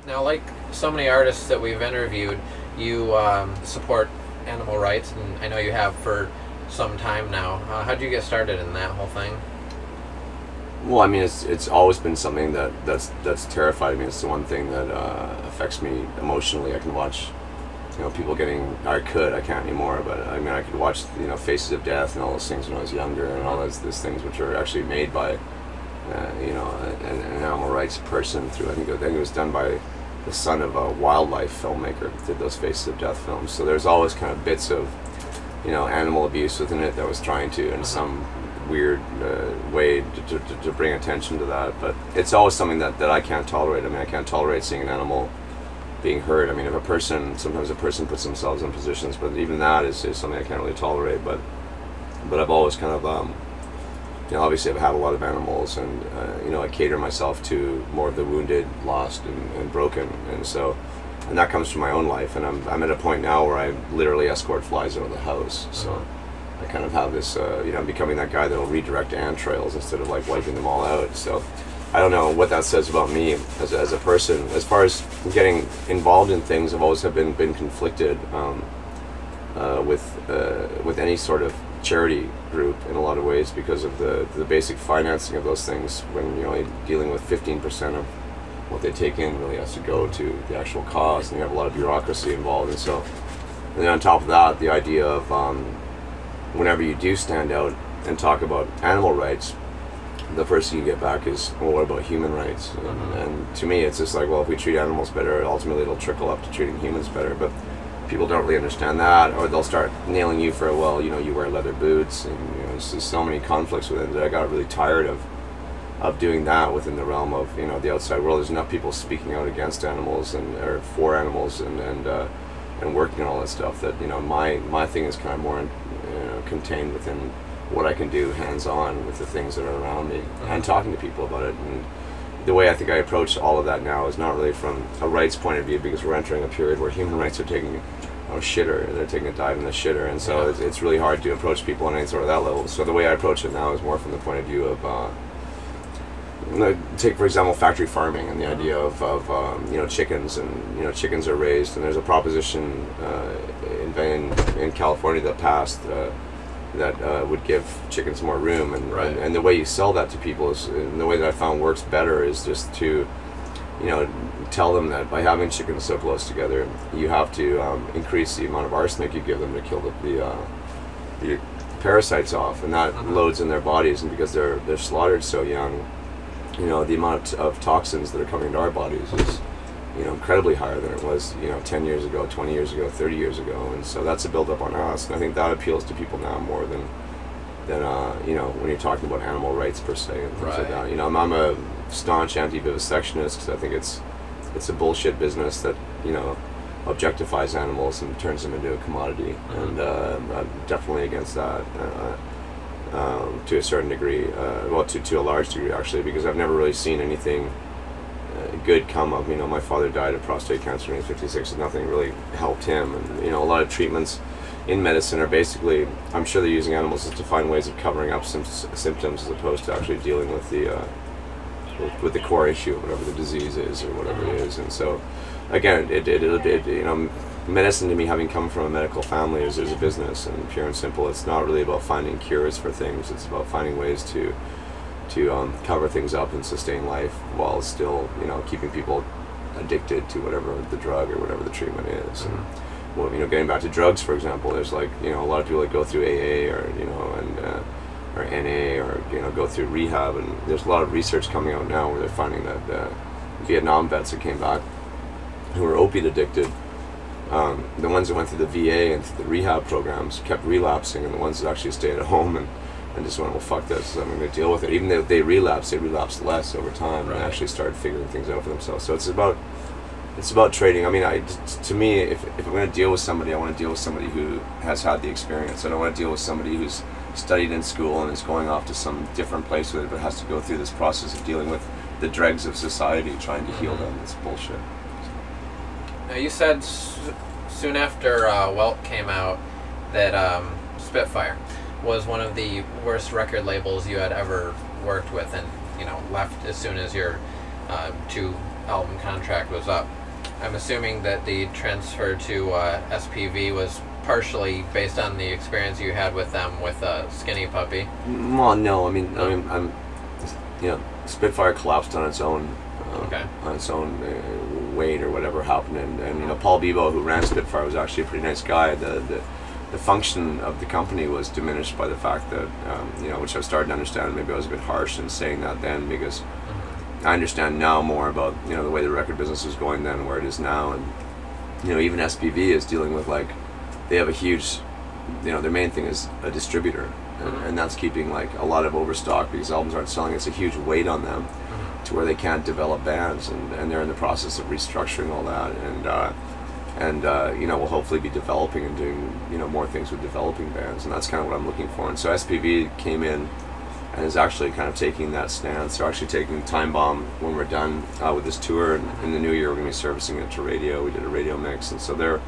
Now, like so many artists that we've interviewed, you support animal rights, and I know you have for some time now. How'd you get started in that whole thing? Well, I mean, it's always been something that's terrified me. It's the one thing that affects me emotionally. I can watch, people getting. I can't anymore, but I mean, I could watch, Faces of Death and all those things when I was younger, and all those things which are actually made by, an animal rights person through. I think it was done by the son of a wildlife filmmaker that did those Faces of Death films. So there's always kind of bits of, animal abuse within it that was trying to, in some weird way, to bring attention to that. But it's always something that I can't tolerate. I mean, I can't tolerate seeing an animal being hurt. I mean, sometimes a person puts themselves in positions, but even that is something I can't really tolerate. But I've always kind of, obviously I've had a lot of animals, and I cater myself to more of the wounded, lost, and broken, and that comes from my own life. And I'm at a point now where I literally escort flies out of the house. So I kind of have this, I'm becoming that guy that'll redirect ant trails instead of like wiping them all out. So I don't know what that says about me as a person. As far as getting involved in things, I've always been conflicted with any sort of charity group in a lot of ways, because of the basic financing of those things. When dealing with 15% of what they take in really has to go to the actual cost, and you have a lot of bureaucracy involved. And then on top of that, the idea of whenever you do stand out and talk about animal rights, the first thing you get back is, well, what about human rights? And to me, it's just like, well, if we treat animals better, ultimately it'll trickle up to treating humans better. But people don't really understand that, or they'll start nailing you for, well, you wear leather boots, and there's just so many conflicts with it that I got really tired of doing that within the realm of the outside world. There's enough people speaking out against animals or for animals and working on all that stuff, that my thing is kind of more contained within what I can do hands-on with the things that are around me, and talking to people about it. And the way I think I approach all of that now is not really from a rights point of view, because we're entering a period where human rights are taking a shitter, they're taking a dive in the shitter, and so it's really hard to approach people on any sort of that level. So the way I approach it now is more from the point of view of take, for example, factory farming, and the idea of chickens, and chickens are raised, and there's a proposition in California that passed that would give chickens more room, and the way you sell that to people is, and the way that I found works better, is just to tell them that by having chickens so close together, you have to increase the amount of arsenic you give them to kill the parasites off, and that loads in their bodies, and because they're slaughtered so young, the amount of toxins that are coming into our bodies is incredibly higher than it was 10 years ago, 20 years ago, 30 years ago. And so that's a build-up on us, and I think that appeals to people now more than when you're talking about animal rights per se and things like that. I'm a staunch anti-vivisectionist, because I think it's a bullshit business that objectifies animals and turns them into a commodity, and I'm definitely against that to a certain degree, to a large degree actually, because I've never really seen anything good come of, my father died of prostate cancer when he was 56, and nothing really helped him. And a lot of treatments in medicine are basically, I'm sure they're using animals to find ways of covering up some symptoms, as opposed to actually dealing with the core issue of whatever the disease is or whatever it is. And so again, medicine, to me, having come from a medical family, is a business, and pure and simple, it's not really about finding cures for things. It's about finding ways to cover things up and sustain life, while still keeping people addicted to whatever the drug or whatever the treatment is. And well, getting back to drugs, for example, there's a lot of people that go through AA or or NA, or go through rehab, and there's a lot of research coming out now where they're finding that Vietnam vets that came back who were opiate addicted, the ones that went through the VA and through the rehab programs kept relapsing, and the ones that actually stayed at home and just went, well, fuck this, I'm going to deal with it. Even though they relapsed less over time, and actually started figuring things out for themselves. So it's about trading. I mean, to me, if I'm going to deal with somebody, I want to deal with somebody who has had the experience. I don't want to deal with somebody who's studied in school and is going off to some different place with it, but has to go through this process of dealing with the dregs of society, trying to heal them. It's bullshit. Now, you said soon after Welt came out that Spitfire was one of the worst record labels you had ever worked with, and left as soon as your 2-album contract was up. I'm assuming that the transfer to SPV was partially based on the experience you had with them with Skinny Puppy. Well, no, I'm Spitfire collapsed on its own. On its own weight or whatever happened, and Paul Bebo, who ran Spitfire, was actually a pretty nice guy. The function of the company was diminished by the fact that which I've started to understand. Maybe I was a bit harsh in saying that then, because I understand now more about the way the record business was going then and where it is now, and even SPV is dealing with, like, they have a huge, their main thing is a distributor, and that's keeping like a lot of overstock because albums aren't selling. It's a huge weight on them to where they can't develop bands, and they're in the process of restructuring all that, and we'll hopefully be developing and doing more things with developing bands, and that's kind of what I'm looking for. And so SPV came in and is actually kind of taking that stance. They're actually taking Time Bomb when we're done with this tour, and in the new year we're going to be servicing it to radio. We did a radio mix, and so they're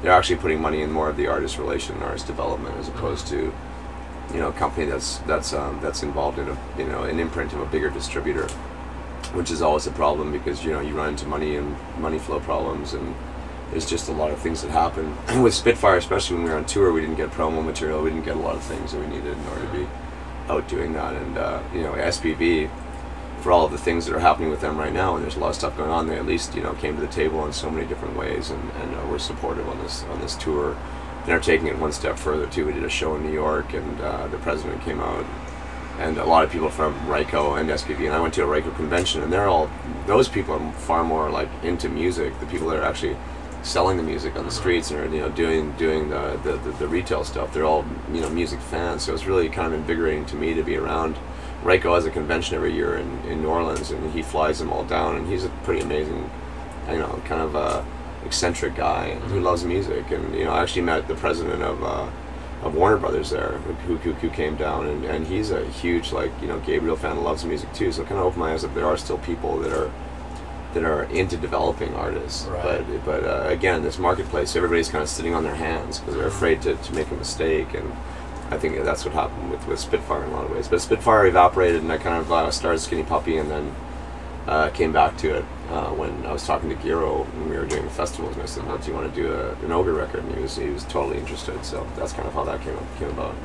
actually putting money in more of the artist relation and artist development, as opposed to a company that's involved in an imprint of a bigger distributor, which is always a problem because you run into money and money flow problems, and there's just a lot of things that happen. With Spitfire, especially when we were on tour, we didn't get promo material, we didn't get a lot of things that we needed in order to be out doing that. And SPV, for all of the things that are happening with them right now, and there's a lot of stuff going on, they at least came to the table in so many different ways, and were supportive on this tour, and are taking it one step further too. We did a show in New York, and the president came out, and a lot of people from Ryko and SPV, and I went to a Ryko convention, and those people are far more like into music. The people that are actually selling the music on the streets and are doing the retail stuff, they're all music fans. So it's really kind of invigorating to me to be around. Ryko has a convention every year in New Orleans, and he flies them all down, and he's a pretty amazing, kind of eccentric guy who loves music. And I actually met the president of Warner Brothers there, who came down, and he's a huge Gabriel fan and loves music too. So it kind of opened my eyes that there are still people that are into developing artists. Right. But again, this marketplace, everybody's kind of sitting on their hands because they're afraid to make a mistake, and I think that's what happened with Spitfire in a lot of ways. But Spitfire evaporated, and I kind of started Skinny Puppy, and then came back to it when I was talking to Giro when we were doing the festivals, and I said, "Well, do you want to do an Ogre record?" And he was totally interested. So that's kind of how that came about.